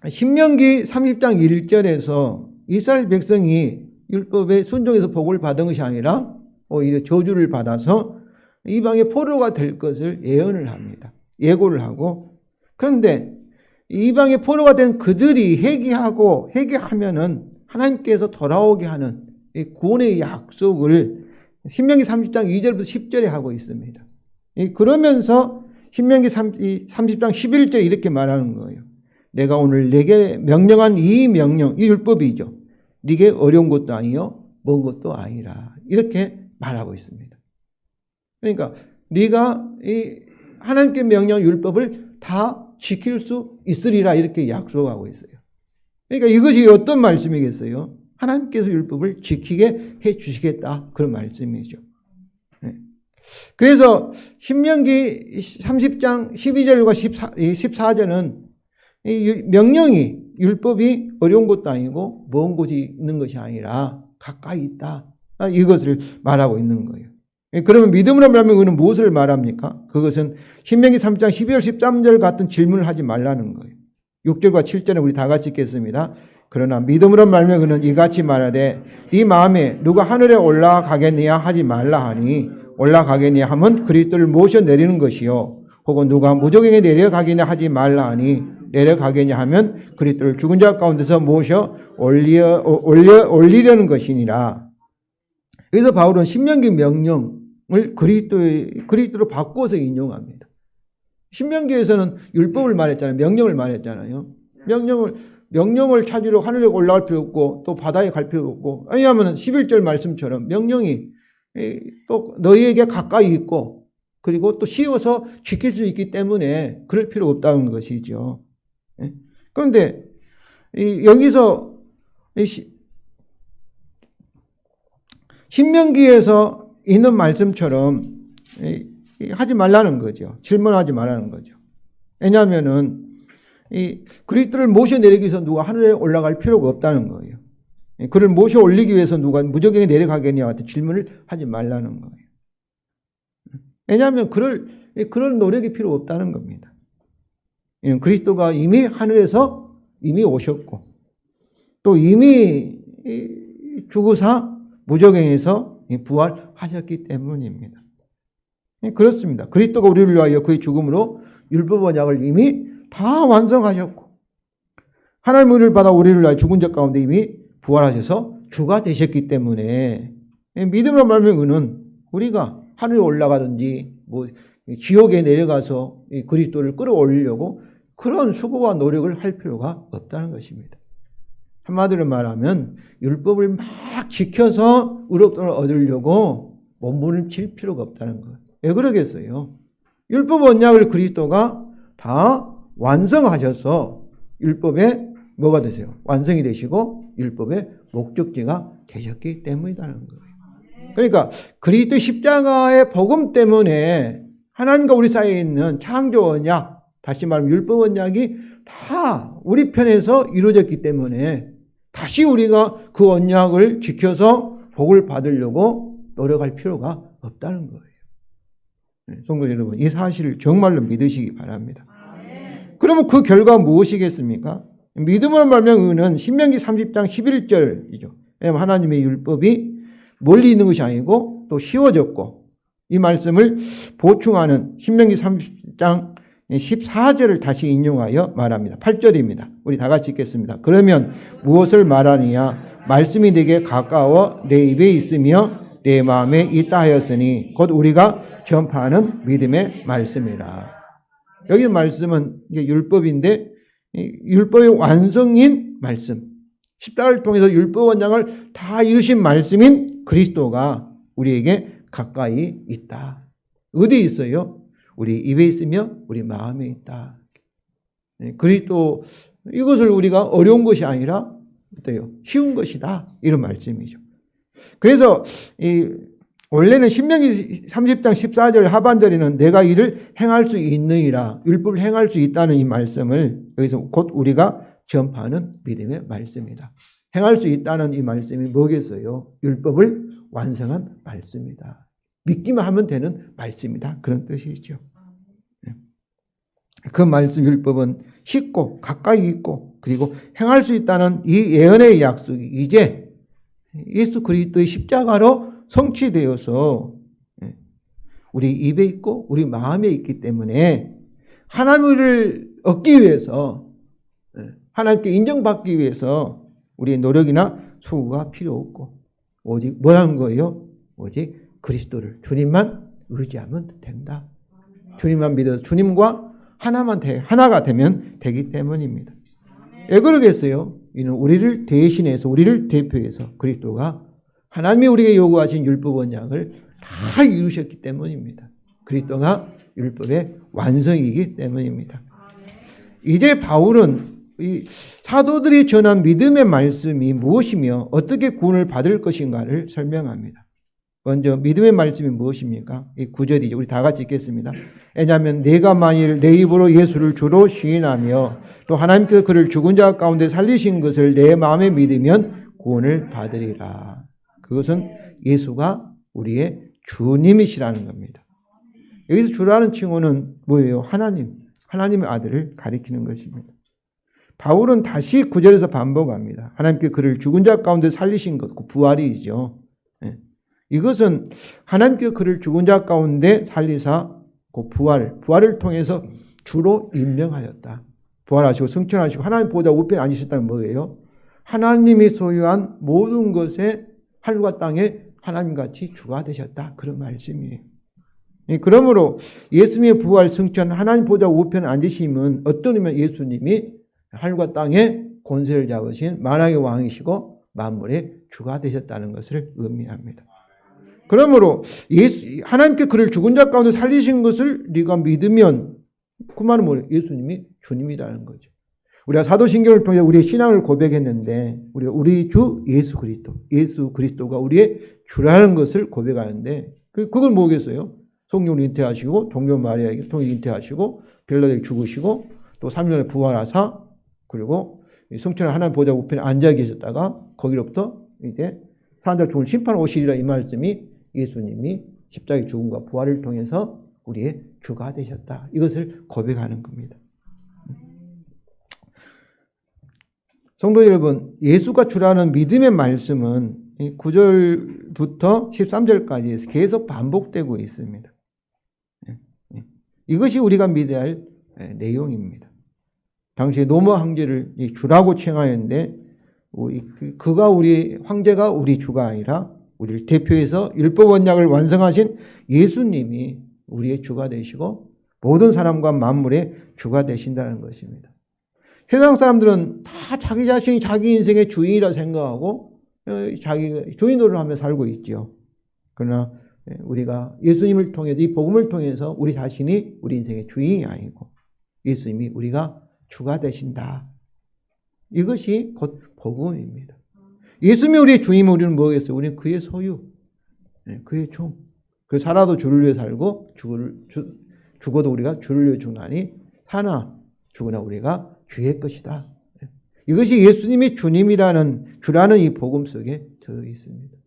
신명기 30장 1절에서 이스라엘 백성이 율법에 순종해서 복을 받은 것이 아니라 오히려 저주를 받아서 이방의 포로가 될 것을 예언을 합니다. 예고를 하고, 그런데 이방의 포로가 된 그들이 회개하면은 하나님께서 돌아오게 하는 이 구원의 약속을 신명기 30장 2절부터 10절에 하고 있습니다. 그러면서 신명기 30장 11절에 이렇게 말하는 거예요. 내가 오늘 네게 명령한 이 명령, 이 율법이죠. 네게 어려운 것도 아니요 먼 것도 아니라, 이렇게 말하고 있습니다. 그러니까 네가 이 하나님께 명령한 율법을 다 지킬 수 있으리라, 이렇게 약속하고 있어요. 그러니까 이것이 어떤 말씀이겠어요? 하나님께서 율법을 지키게 해 주시겠다, 그런 말씀이죠. 그래서 신명기 30장 12절과 14절은 이 명령이, 율법이 어려운 것도 아니고 먼 곳이 있는 것이 아니라 가까이 있다, 이것을 말하고 있는 거예요. 그러면 믿음으로 말하면 그는 무엇을 말합니까? 그것은 신명기 3장 12절 13절 같은 질문을 하지 말라는 거예요. 6절과 7절에 우리 다 같이 읽겠습니다. 그러나 믿음으로 말하면 그는 이같이 말하되 네 마음에 누가 하늘에 올라가겠느냐 하지 말라 하니, 올라가겠느냐 하면 그리스도를 모셔 내리는 것이요, 혹은 누가 무저갱에 내려가겠냐 하지 말라 하니, 내려가겠냐 하면 그리스도를 죽은 자 가운데서 모셔 올리려는 것이니라. 그래서 바울은 신명기 명령을 그리스도로 바꿔서 인용합니다. 신명기에서는 율법을 말했잖아요. 명령을 말했잖아요. 명령을 찾으러 하늘에 올라갈 필요 없고 또 바다에 갈 필요 없고, 왜냐하면 11절 말씀처럼 명령이 또 너희에게 가까이 있고 그리고 또 쉬워서 지킬 수 있기 때문에 그럴 필요 없다는 것이죠. 그런데 여기서 신명기에서 있는 말씀처럼 하지 말라는 거죠. 질문하지 말라는 거죠. 왜냐하면은 그리스도를 모셔 내리기 위해서 누가 하늘에 올라갈 필요가 없다는 거예요. 그를 모셔 올리기 위해서 누가 무저갱에 내려가겠냐 같은 질문을 하지 말라는 거예요. 왜냐하면 그럴 노력이 필요 없다는 겁니다. 그리스도가 이미 하늘에서 이미 오셨고 또 이미 죽으사 무저갱에서 부활하셨기 때문입니다. 그렇습니다. 그리스도가 우리를 위하여 그의 죽음으로 율법 언약을 이미 다 완성하셨고, 하나님 은혜를 받아 우리를 위하여 죽은 자 가운데 이미 부활하셔서 주가 되셨기 때문에 믿음으로 말하면 그는 우리가 하늘에 올라가든지 지옥에 내려가서 그리스도를 끌어올리려고 그런 수고와 노력을 할 필요가 없다는 것입니다. 한마디로 말하면 율법을 막 지켜서 의롭다를 얻으려고 몸부림칠 필요가 없다는 거예요. 왜 그러겠어요? 율법 언약을 그리스도가 다 완성하셔서 율법에 뭐가 되세요? 완성이 되시고 율법의 목적지가 되셨기 때문이라는 거예요. 그러니까 그리스도 십자가의 복음 때문에 하나님과 우리 사이에 있는 창조 언약, 다시 말하면 율법 언약이 다 우리 편에서 이루어졌기 때문에 다시 우리가 그 언약을 지켜서 복을 받으려고 노력할 필요가 없다는 거예요. 성도 여러분, 이 사실을 정말로 믿으시기 바랍니다. 그러면 그 결과 무엇이겠습니까? 믿음으로 말하면 그는 신명기 30장 11절이죠. 왜냐하면 하나님의 율법이 멀리 있는 것이 아니고 또 쉬워졌고, 이 말씀을 보충하는 신명기 30장 14절을 다시 인용하여 말합니다. 8절입니다. 우리 다 같이 읽겠습니다. 그러면 무엇을 말하느냐? 말씀이 내게 가까워 내 입에 있으며 내 마음에 있다 하였으니 곧 우리가 전파하는 믿음의 말씀이라. 여기 말씀은 이게 율법인데 율법의 완성인 말씀, 십자가를 통해서 율법 원장을 다 이루신 말씀인 그리스도가 우리에게 가까이 있다. 어디 있어요? 우리 입에 있으며 우리 마음에 있다. 그리스도, 이것을 우리가 어려운 것이 아니라 어때요? 쉬운 것이다, 이런 말씀이죠. 그래서 원래는 신명기 30장 14절 하반절에는 내가 이를 행할 수 있느니라, 율법을 행할 수 있다는 이 말씀을 여기서 곧 우리가 전파하는 믿음의 말씀이다, 행할 수 있다는 이 말씀이 뭐겠어요? 율법을 완성한 말씀이다. 믿기만 하면 되는 말씀이다. 그런 뜻이죠. 그 말씀 율법은 쉽고 가까이 있고 그리고 행할 수 있다는 이 예언의 약속이 이제 예수 그리스도의 십자가로 성취되어서 우리 입에 있고 우리 마음에 있기 때문에 하나님을 얻기 위해서 하나님께 인정받기 위해서 우리의 노력이나 수고가 필요 없고 오직 뭐라는 거예요? 오직 그리스도를 주님만 의지하면 된다. 주님만 믿어서 주님과 하나가 되면 되기 때문입니다. 왜 그러겠어요? 이는 우리를 대신해서 우리를 대표해서 그리스도가 하나님이 우리에게 요구하신 율법 언약을 다 이루셨기 때문입니다. 그리스도가 율법의 완성이기 때문입니다. 이제 바울은 이 사도들이 전한 믿음의 말씀이 무엇이며 어떻게 구원을 받을 것인가를 설명합니다. 먼저 믿음의 말씀이 무엇입니까? 이 9절이죠. 우리 다 같이 읽겠습니다. 왜냐하면 내가 만일 내 입으로 예수를 주로 시인하며 또 하나님께서 그를 죽은 자 가운데 살리신 것을 내 마음에 믿으면 구원을 받으리라. 그것은 예수가 우리의 주님이시라는 겁니다. 여기서 주라는 칭호는 뭐예요? 하나님의 아들을 가리키는 것입니다. 바울은 다시 9절에서 반복합니다. 하나님께 그를 죽은 자 가운데 살리신 것, 그 부활이죠. 이것은 하나님께 그를 죽은 자 가운데 살리사 그 부활을 통해서 주로 임명하였다. 부활하시고 승천하시고 하나님 보좌 우편에 앉으셨다는 뭐예요? 하나님이 소유한 모든 것에 하늘과 땅에 하나님같이 주가 되셨다. 그런 말씀이에요. 그러므로 예수님의 부활 승천 하나님 보좌 우편에 앉으심은 어떤 의미면 예수님이 하늘과 땅에 권세를 잡으신 만왕의 왕이시고 만물의 주가 되셨다는 것을 의미합니다. 그러므로 하나님께 그를 죽은 자 가운데 살리신 것을 네가 믿으면 그 말은 뭐예요? 예수님이 주님이라는 거죠. 우리가 사도신경을 통해 우리의 신앙을 고백했는데 우리 주 예수 그리스도가 우리의 주라는 것을 고백하는데 그걸 뭐겠어요? 성령을 잉태하시고 동료 마리아에게 통해 잉태하시고 빌라도에게 죽으시고 또 3년에 부활하사 그리고 성천의 하나님 보좌 우편에 앉아 계셨다가 거기로부터 이제 사람들 죽을 심판 오시리라 이 말씀이 예수님이 십자가의 죽음과 부활을 통해서 우리의 주가 되셨다. 이것을 고백하는 겁니다. 성도 여러분, 예수가 주라는 믿음의 말씀은 9절부터 13절까지 계속 반복되고 있습니다. 이것이 우리가 믿어야 할 내용입니다. 당시에 로마 황제를 주라고 칭하였는데 그가 황제가 우리 주가 아니라 우리를 대표해서 율법 언약을 완성하신 예수님이 우리의 주가 되시고 모든 사람과 만물의 주가 되신다는 것입니다. 세상 사람들은 다 자기 자신이 자기 인생의 주인이라 생각하고 자기 주인으로 하며 살고 있죠. 그러나 우리가 예수님을 통해서 이 복음을 통해서 우리 자신이 우리 인생의 주인이 아니고 예수님이 우리가 주가 되신다. 이것이 곧 복음입니다. 예수님이 우리의 주님은 우리는 뭐겠어요? 우리는 그의 소유, 그의 종. 그 살아도 주를 위해 살고 죽어도 우리가 주를 위해 죽나니 사나 죽으나 우리가 주의 것이다. 이것이 예수님이 주라는 이 복음 속에 들어 있습니다.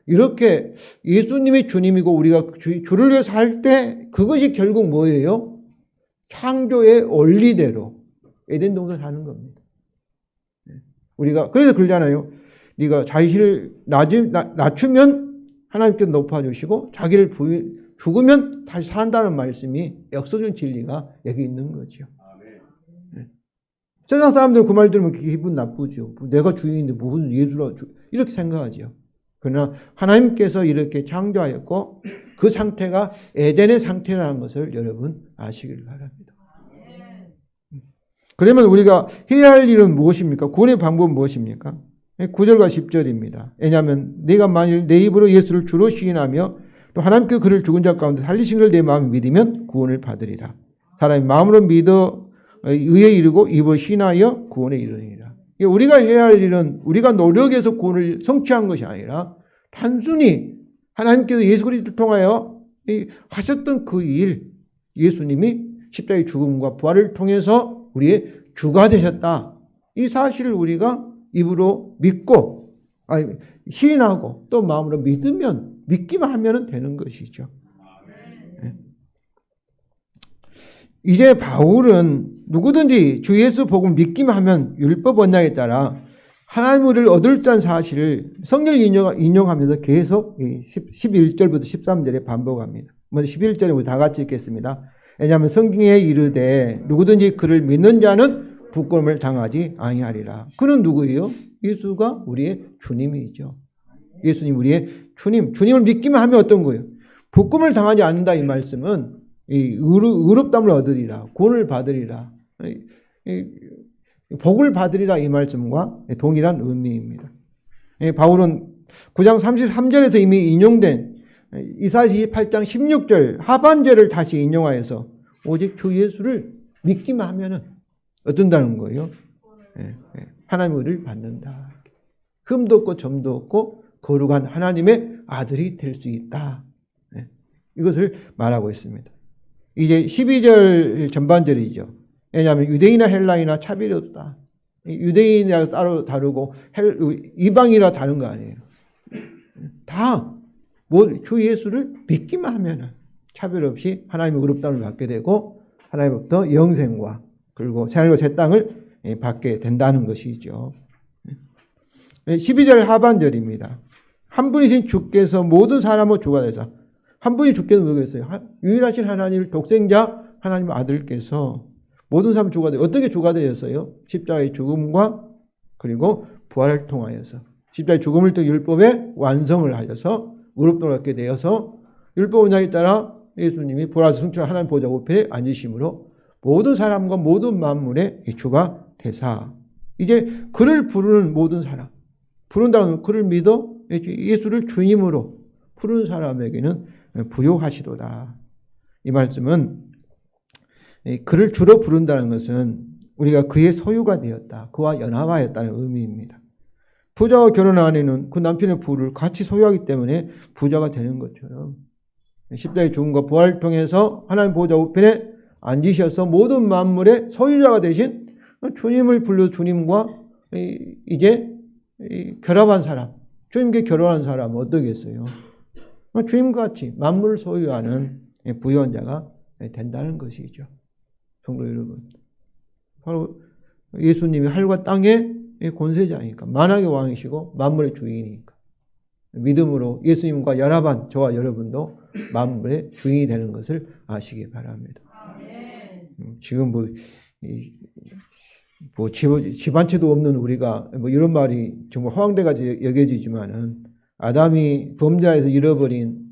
이렇게 예수님이 주님이고 우리가 주를 위해 살 때 그것이 결국 뭐예요? 창조의 원리대로 에덴 동산 사는 겁니다. 우리가 그래서 그러잖아요. 네가 자기를 낮추면 하나님께서 높아주시고 자기를 죽으면 다시 산다는 말씀이 역설적인 진리가 여기 있는 거죠. 세상 사람들은 그 말 들으면 기분 나쁘죠. 내가 주인인데 무슨 예수라 이렇게 생각하죠. 그러나 하나님께서 이렇게 창조하였고 그 상태가 에덴의 상태라는 것을 여러분 아시길 바랍니다. 그러면 우리가 해야 할 일은 무엇입니까? 구원의 방법은 무엇입니까? 9절과 10절입니다. 왜냐하면 내가 만일 내 입으로 예수를 주로 시인하며 또 하나님께 그를 죽은 자 가운데 살리신 걸 내 마음에 믿으면 구원을 받으리라. 사람이 마음으로 믿어 의에 이르고 입으로 시인하여 구원에 이르느니라. 우리가 해야 할 일은 우리가 노력해서 구원을 성취한 것이 아니라 단순히 하나님께서 예수 그리스도를 통하여 하셨던 그 일, 예수님이 십자가의 죽음과 부활을 통해서 우리의 주가 되셨다. 이 사실을 우리가 입으로 믿고, 시인하고 또 마음으로 믿기만 하면 되는 것이죠. 이제 바울은 누구든지 주 예수 복음을 믿기만 하면 율법 언약에 따라 하나님을 얻을 줄 사실을 성경을 인용하면서 계속 11절부터 13절에 반복합니다. 먼저 11절에 우리 다 같이 읽겠습니다. 왜냐하면 성경에 이르되 누구든지 그를 믿는 자는 부끄러움을 당하지 아니하리라. 그는 누구예요? 예수가 우리의 주님이죠. 예수님 우리의 주님. 주님을 믿기만 하면 어떤 거예요? 부끄러움을 당하지 않는다 이 말씀은 의롭다함을 얻으리라. 구원을 받으리라. 복을 받으리라 이 말씀과 동일한 의미입니다. 바울은 9장 33절에서 이미 인용된 이사야 28장 16절 하반절을 다시 인용하여서 오직 주 예수를 믿기만 하면은 어떤다는 거예요? 하나님의 의를 받는다. 흠도 없고 점도 없고 거룩한 하나님의 아들이 될 수 있다. 이것을 말하고 있습니다. 이제 12절 전반절이죠. 왜냐하면 유대인이나 헬라인이나 차별이 없다. 유대인이라 따로 다르고 이방이라 다른 거 아니에요. 다 주 예수를 믿기만 하면 차별 없이 하나님의 의롭다함을 받게 되고 하나님부터 영생과 그리고 새하늘과 새 땅을 받게 된다는 것이죠. 12절 하반절입니다. 한 분이신 주께서 모든 사람의 주가 되사 한 분이 주께서 누구겠어요? 유일하신 하나님 독생자 하나님의 아들께서 모든 사람 주가 되어 어떻게 주가 되었어요? 십자가의 죽음과 그리고 부활을 통하여서 십자가의 죽음을 통해 율법의 완성을 하여서 의롭다함을 얻게 되어서 율법 언약에 따라 예수님이 보라서 승천한 하나님 보좌 우편에 앉으심으로 모든 사람과 모든 만물의 주가 되사 이제 그를 부르는 모든 사람 부른다는 그를 믿어 예수를 주님으로 부르는 사람에게는 부요하시도다. 이 말씀은 그를 주로 부른다는 것은 우리가 그의 소유가 되었다. 그와 연합하였다는 의미입니다. 부자와 결혼한 아내는 그 남편의 부를 같이 소유하기 때문에 부자가 되는 것처럼 십자가의 죽음과 부활을 통해서 하나님 보좌 우편에 앉으셔서 모든 만물의 소유자가 되신 주님을 불러 주님과 이제 결합한 사람, 주님께 결혼한 사람은 어떠겠어요? 주님같이 만물을 소유하는 부유한 자가 된다는 것이죠. 성도 여러분, 바로 예수님이 하늘과 땅의 권세자이니까 만왕의 왕이시고 만물의 주인이니까 믿음으로 예수님과 연합한 저와 여러분도 만물의 주인이 되는 것을 아시기 바랍니다. 지금 집 한 채도 없는 우리가 이런 말이 정말 허황되같이 여겨지지만은 아담이 범죄에서 잃어버린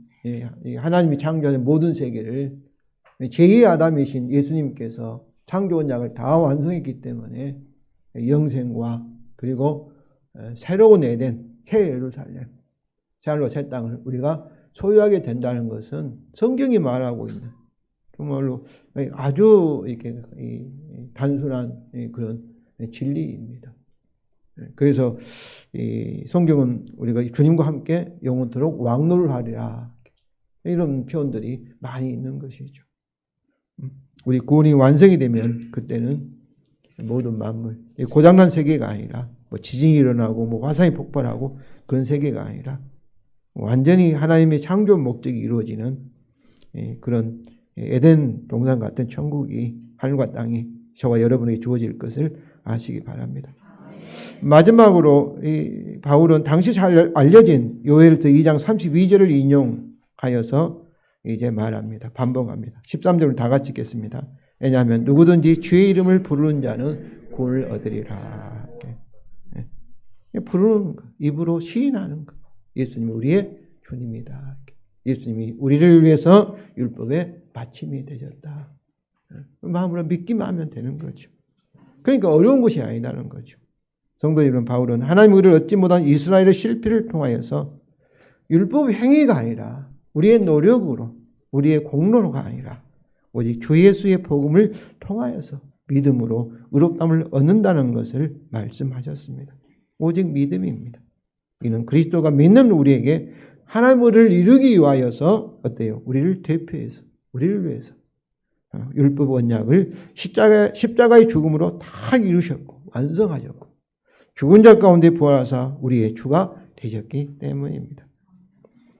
하나님이 창조하신 모든 세계를 제2의 아담이신 예수님께서 창조 언약을 다 완성했기 때문에 영생과 그리고 새로운 에덴, 새 예루살렘, 새하늘과 새 땅을 우리가 소유하게 된다는 것은 성경이 말하고 있는 정말로 아주 이렇게 단순한 그런 진리입니다. 그래서 이 성경은 우리가 주님과 함께 영원토록 왕노를 하리라 이런 표현들이 많이 있는 것이죠. 우리 구원이 완성이 되면 그때는 모든 만물 고장난 세계가 아니라 지진이 일어나고 화산이 폭발하고 그런 세계가 아니라 완전히 하나님의 창조 목적이 이루어지는 그런 에덴 동산 같은 천국이 하늘과 땅이 저와 여러분에게 주어질 것을 아시기 바랍니다. 마지막으로 이 바울은 당시 잘 알려진 요엘서 2장 32절을 인용하여서 이제 말합니다. 반복합니다. 13절을 다 같이 읽겠습니다. 왜냐하면 누구든지 주의 이름을 부르는 자는 구원을 얻으리라. 부르는 것, 입으로 시인하는 것. 예수님이 우리의 주님이다. 예수님이 우리를 위해서 율법의 받침이 되셨다. 마음으로 믿기만 하면 되는 거죠. 그러니까 어려운 것이 아니라는 거죠. 성도 여러분, 바울은 하나님 우리를 얻지 못한 이스라엘의 실패를 통하여서 율법 행위가 아니라 우리의 노력으로 우리의 공로가 아니라 오직 주 예수의 복음을 통하여서 믿음으로 의롭다함을 얻는다는 것을 말씀하셨습니다. 오직 믿음입니다. 이는 그리스도가 믿는 우리에게 하나님을 이루기 위하여서 어때요? 우리를 대표해서 우리를 위해서 율법 언약을 십자가의 죽음으로 다 이루셨고 완성하셨고 죽은 자 가운데 부활하사 우리의 주가 되셨기 때문입니다.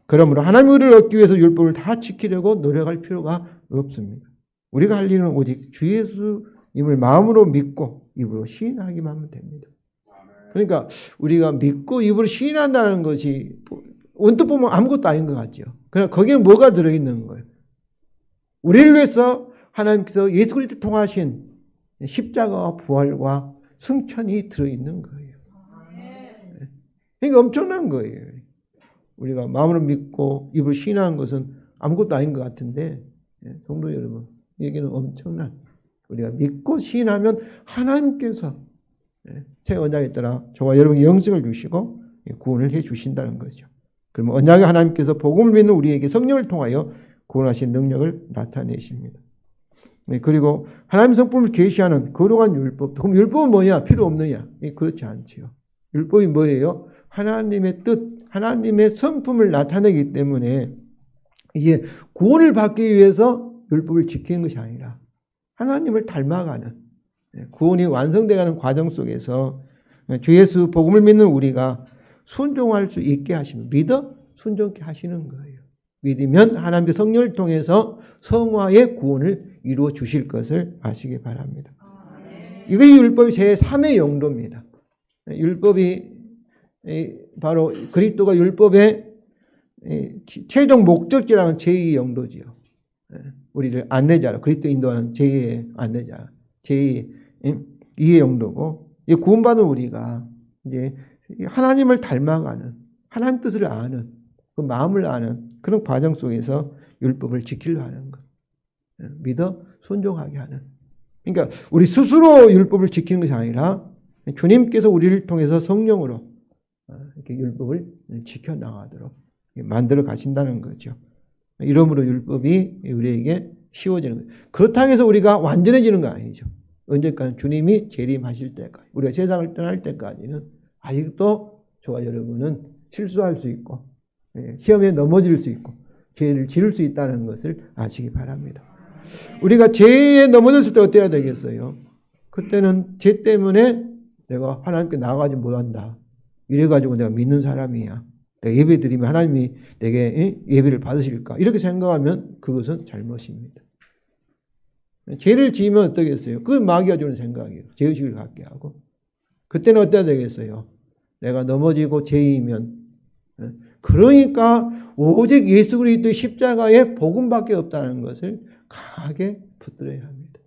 그러므로 하나님의 의를 얻기 위해서 율법을 다 지키려고 노력할 필요가 없습니다. 우리가 할 일은 오직 주 예수님을 마음으로 믿고 입으로 시인하기만 하면 됩니다. 그러니까 우리가 믿고 입으로 시인한다는 것이 언뜻 보면 아무것도 아닌 것 같죠. 그러나 거기에 뭐가 들어있는 거예요? 우리를 위해서 하나님께서 예수 그리스도를 통하신 십자가와 부활과 승천이 들어있는 거예요. 그러니까 엄청난 거예요. 우리가 마음으로 믿고 입으로 시인하는 것은 아무것도 아닌 것 같은데, 성도 여러분, 여기는 엄청난, 우리가 믿고 시인하면 하나님께서 새 언약에 따라 저와 여러분의 영생을 주시고 구원을 해 주신다는 거죠. 그러면 언약의 하나님께서 복음을 믿는 우리에게 성령을 통하여 구원하신 능력을 나타내십니다. 그리고 하나님 성품을 계시하는 거룩한 율법. 그럼 율법은 뭐냐? 필요 없느냐? 그렇지 않지요. 율법이 뭐예요? 하나님의 뜻, 하나님의 성품을 나타내기 때문에 이게 구원을 받기 위해서 율법을 지키는 것이 아니라 하나님을 닮아가는, 구원이 완성되어가는 과정 속에서 주 예수 복음을 믿는 우리가 순종할 수 있게 하시면, 믿어 순종케 하시는 거예요. 믿으면 하나님의 성령을 통해서 성화의 구원을 이루어 주실 것을 아시기 바랍니다. 이것이 율법의 제3의 용도입니다. 율법이 바로 그리스도가 율법의 최종 목적지라는 제2의 용도지요. 우리를 안내자로, 그리스도 인도하는 제2의 안내자, 제2의 용도고, 구원받은 우리가 이제 하나님을 닮아가는, 하나님 뜻을 아는, 그 마음을 아는 그런 과정 속에서 율법을 지키려 하는 것. 믿어 순종하게 하는. 그러니까 우리 스스로 율법을 지키는 것이 아니라 주님께서 우리를 통해서 성령으로 이렇게 율법을 지켜나가도록 만들어 가신다는 거죠. 이러므로 율법이 우리에게 쉬워지는 거죠. 그렇다고 해서 우리가 완전해지는 거 아니죠. 언제까지? 주님이 재림하실 때까지, 우리가 세상을 떠날 때까지는 아직도 저와 여러분은 실수할 수 있고, 시험에 넘어질 수 있고, 죄를 지을 수 있다는 것을 아시기 바랍니다. 우리가 죄에 넘어졌을 때 어때야 되겠어요? 그때는 죄 때문에 내가 하나님께 나아가지 못한다. 이래가지고 내가 믿는 사람이야. 내가 예배 드리면 하나님이 내게 예배를 받으실까? 이렇게 생각하면 그것은 잘못입니다. 죄를 지으면 어떠겠어요? 그건 마귀가 주는 생각이에요. 죄의식을 갖게 하고. 그때는 어때야 되겠어요? 내가 넘어지고 죄이면. 그러니까 오직 예수 그리스도의 십자가의 복음밖에 없다는 것을 강하게 붙들어야 합니다.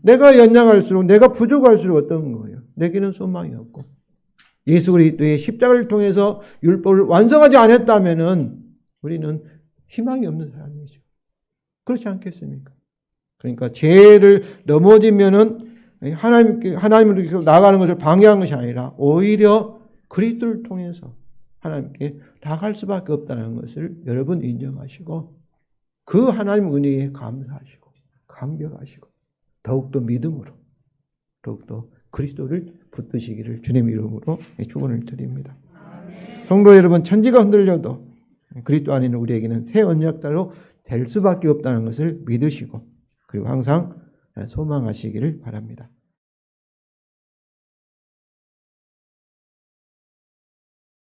내가 연약할수록, 내가 부족할수록 어떤 거예요? 내게는 소망이 없고, 예수 그리스도의 십자가를 통해서 율법을 완성하지 않았다면은 우리는 희망이 없는 사람이죠. 그렇지 않겠습니까? 그러니까 죄를 넘어지면은 하나님으로 나아가는 것을 방해하는 것이 아니라 오히려 그리스도를 통해서 하나님께 나갈 수밖에 없다는 것을 여러분 인정하시고, 그 하나님 은혜에 감사하시고 감격하시고 더욱더 믿음으로, 더욱더 그리스도를 붙드시기를 주님 이름으로 축원을 드립니다. 성도 여러분, 천지가 흔들려도 그리스도 안에는 우리에게는 새 언약자로 될 수밖에 없다는 것을 믿으시고, 그리고 항상 소망하시기를 바랍니다.